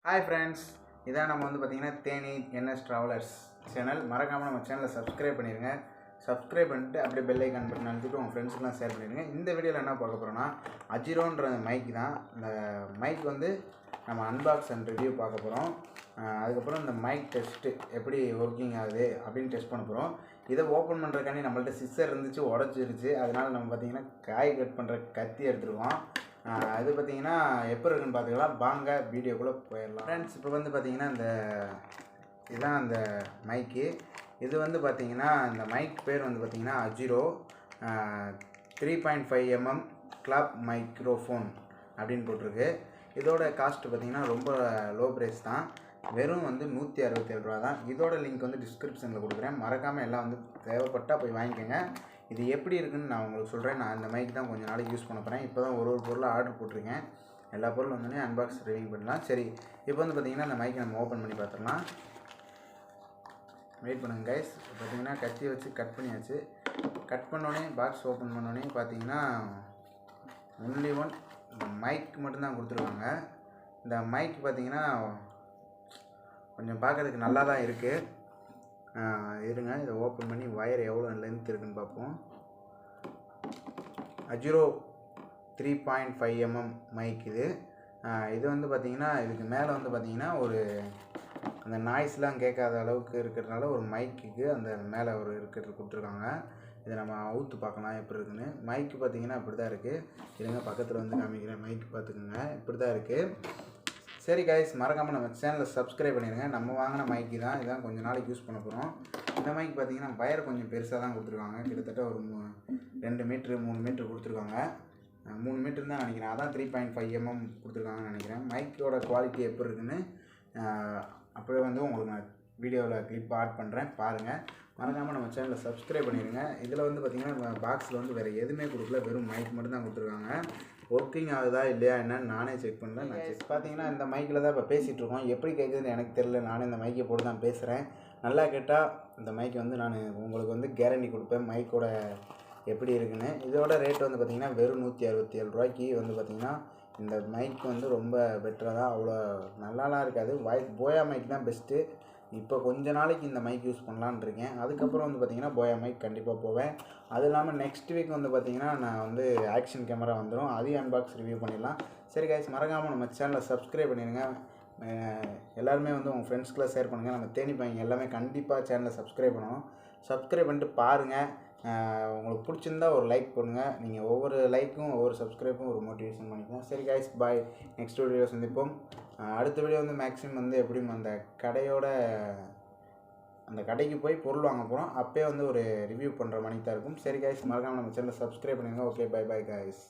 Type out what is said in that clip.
Hi friends, இதான் நம்ம வந்து பாத்தீங்கன்னா தேனி NS Travelers சேனல். மறக்காம நம்ம சேனலை சப்ஸ்கிரைப் பண்ணிருங்க. சப்ஸ்கிரைப் பண்ணிட்டு அப்படியே பெல் ஐகான் பட்டன் அழுத்திட்டு உங்க ஃப்ரெண்ட்ஸ்க்குலாம் ஷேர் பண்ணிடுங்க. இந்த வீடியோவில் என்ன பார்க்க போறோம்னா AJROன்ற மைக் தான். இந்த மைக் வந்து நம்ம அன்பாக்ஸ் அண்ட் ரிவ்யூ பார்க்க போகிறோம். அதுக்கப்புறம் இந்த மைக் டெஸ்ட்டு எப்படி ஒர்க்கிங் ஆகுது அப்படின்னு டெஸ்ட் பண்ண போகிறோம். இதை ஓப்பன் பண்ணுறதுக்காண்டி நம்மள்ட்ட சிஸ்ஸர் இருந்துச்சு, உடச்சிருச்சு. அதனால் நம்ம பார்த்திங்கன்னா காய் கட் பண்ணுற கத்தி எடுத்துருக்கோம். அது பார்த்திங்கன்னா எப்போ இருக்குன்னு பார்த்துக்கலாம். வாங்க வீடியோக்குள்ளே போயிடலாம் ஃப்ரெண்ட்ஸ். இப்போ வந்து பார்த்திங்கன்னா இதுதான் அந்த மைக்கு. இது வந்து பார்த்திங்கன்னா இந்த மைக் பேர் வந்து பார்த்திங்கன்னா AJRO 3.5 mm கிளாப் மைக்ரோஃபோன் அப்படின்னு போட்டிருக்கு. இதோட காஸ்ட்டு பார்த்திங்கன்னா ரொம்ப லோ ப்ரைஸ் தான். வெறும் வந்து 167 ரூபா தான். இதோட லிங்க் வந்து டிஸ்கிரிப்ஷனில் கொடுக்குறேன். மறக்காமல் எல்லாம் வந்து தேவைப்பட்டால் போய் வாங்கிக்கோங்க. இது எப்படி இருக்குதுன்னு நான் உங்களுக்கு சொல்கிறேன். நான் இந்த மைக் தான் கொஞ்சம் நாளைக்கு யூஸ் பண்ண போகிறேன். இப்போ தான் ஒரு பொருளாக ஆர்டர் போட்டிருக்கேன். எல்லா பொருளும் வந்தோடனே அன்பாக்ஸ் ரிவ்யூ பண்ணலாம். சரி, இப்போ வந்து பார்த்திங்கன்னா இந்த மைக்கை நம்ம ஓப்பன் பண்ணி பார்த்துடலாம். வெயிட் பண்ணுங்கள் கைஸ். பார்த்திங்கன்னா கத்தி வச்சு கட் பண்ணியாச்சு. கட் பண்ணோடனே பாக்ஸ் ஓப்பன் பண்ணோடனே பார்த்திங்கன்னா ஒன்லி ஒன் இந்த மைக் மட்டும்தான் கொடுத்துருவாங்க. இந்த மைக் பார்த்திங்கன்னா கொஞ்சம் பார்க்குறதுக்கு நல்லா தான் இருக்குது. இருங்க, இதை ஓப்பன் பண்ணி வயர் எவ்வளோ லென்த் இருக்குதுன்னு பார்ப்போம். AJRO 3.5 mm மைக் இது. இது வந்து பார்த்திங்கன்னா இதுக்கு மேலே வந்து பார்த்திங்கன்னா ஒரு அந்த நாய்ஸ்லாம் கேட்காத அளவுக்கு இருக்கிறதுனால ஒரு மைக்குக்கு அந்த மேலே ஒரு இருக்கிறது கொடுத்துருக்காங்க. இதை நம்ம அவுத்து பார்க்கலாம் எப்படி இருக்குன்னு. மைக்கு பார்த்திங்கன்னா இப்படி தான் இருக்குது. இருங்க பக்கத்தில் வந்து காமிக்கிறேன். மைக்கு பார்த்துக்குங்க, இப்படி தான் இருக்குது. சரி கைஸ், மறக்காமல் நம்ம சேனலை சப்ஸ்கிரைப் பண்ணிடுங்க. நம்ம வாங்கின மைக்கு தான். இதான் கொஞ்சம் நாளைக்கு யூஸ் பண்ண போகிறோம். இந்த மைக் பார்த்திங்கன்னா வயர் கொஞ்சம் பெருசாக தான் கொடுத்துருக்காங்க. கிட்டத்தட்ட ஒரு 2 மீட்ரு 3 மீட்ரு கொடுத்துருக்காங்க. 3 மீட்டர் தான் நினைக்கிறேன். அதான் 3.5 mm கொடுத்துருக்காங்கன்னு நினைக்கிறேன். மைக்கோட குவாலிட்டி எப்படி இருக்குன்னு அப்படியே வந்து உங்களுக்கு நான் வீடியோவில் கிளிப் ஆட் பண்ணுறேன், பாருங்கள். மறக்காமல் நம்ம சேனலை சப்ஸ்கிரைப் பண்ணிடுங்க. இதில் வந்து பார்த்திங்கன்னா பாக்ஸில் வந்து வேறு எதுவுமே கொடுக்கல, வெறும் மைக் மட்டும் தான் கொடுத்துருக்காங்க. ஒர்க்கிங் ஆகுதா இல்லையா என்னன்னு நானே செக் பண்ணல. நான் செக் பார்த்தீங்கன்னா இந்த மைக்கில் தான் இப்போ பேசிகிட்ருக்கோம். எப்படி கேட்குதுன்னு எனக்கு தெரியல. நானே இந்த மைக்கை போட்டு தான் பேசுகிறேன். நல்லா கேட்டால் இந்த மைக்கை வந்து நான் உங்களுக்கு வந்து கேரண்டி கொடுப்பேன் மைக்கோட எப்படி இருக்குன்னு. இதோட ரேட் வந்து பார்த்திங்கன்னா வெறும் 167 ரூபாய்க்கு வந்து பார்த்திங்கன்னா இந்த மைக் வந்து ரொம்ப பெட்டராக தான். அவ்வளோ நல்லாலாம் இருக்காது. போயா மைக் தான் பெஸ்ட்டு. இப்போ கொஞ்ச நாளைக்கு இந்த மைக் யூஸ் பண்ணலான்னு இருக்கேன். அதுக்கப்புறம் வந்து பார்த்திங்கன்னா போயா மைக் கண்டிப்பாக போவேன். அது இல்லாமல் நெக்ஸ்ட் வீக் வந்து பார்த்திங்கன்னா நான் வந்து ஆக்ஷன் கேமரா வந்துடும். அதையும் அன்பாக்ஸ் ரிவ்யூ பண்ணிடலாம். சரி கைஸ், மறக்காமல் நம்ம சேனலை சப்ஸ்கிரைப் பண்ணிடுங்க. எல்லாருமே வந்து உங்கள் ஃப்ரெண்ட்ஸ்க்குலாம் ஷேர் பண்ணுங்கள். நம்ம தேனி பையங்க எல்லாமே கண்டிப்பாக சேனலை சப்ஸ்கிரைப் பண்ணணும். சப்ஸ்கிரைப் பண்ணிட்டு பாருங்கள். உங்களுக்கு பிடிச்சிருந்தா ஒரு லைக் பண்ணுங்கள். நீங்கள் ஒவ்வொரு லைக்கும் ஒவ்வொரு சப்ஸ்கிரைப்பும் ஒரு மோட்டிவேஷன் பண்ணிக்கலாம். சரி கைஸ், பாய். நெக்ஸ்ட் வீடியோ சந்திப்போம். அடுத்த வீடியோ வந்து மேக்ஸிமம் வந்து எப்படியும் அந்த கடைக்கு போய் பொருள் வாங்க போகிறோம். அப்போயே வந்து ஒரு ரிவ்யூ பண்ணுற மணிக்கு தான் இருக்கும். சரி கைஸ், மறக்காமல் நம்ம சேனலை சப்ஸ்கிரைப் பண்ணுங்கள். Okay, bye bye guys.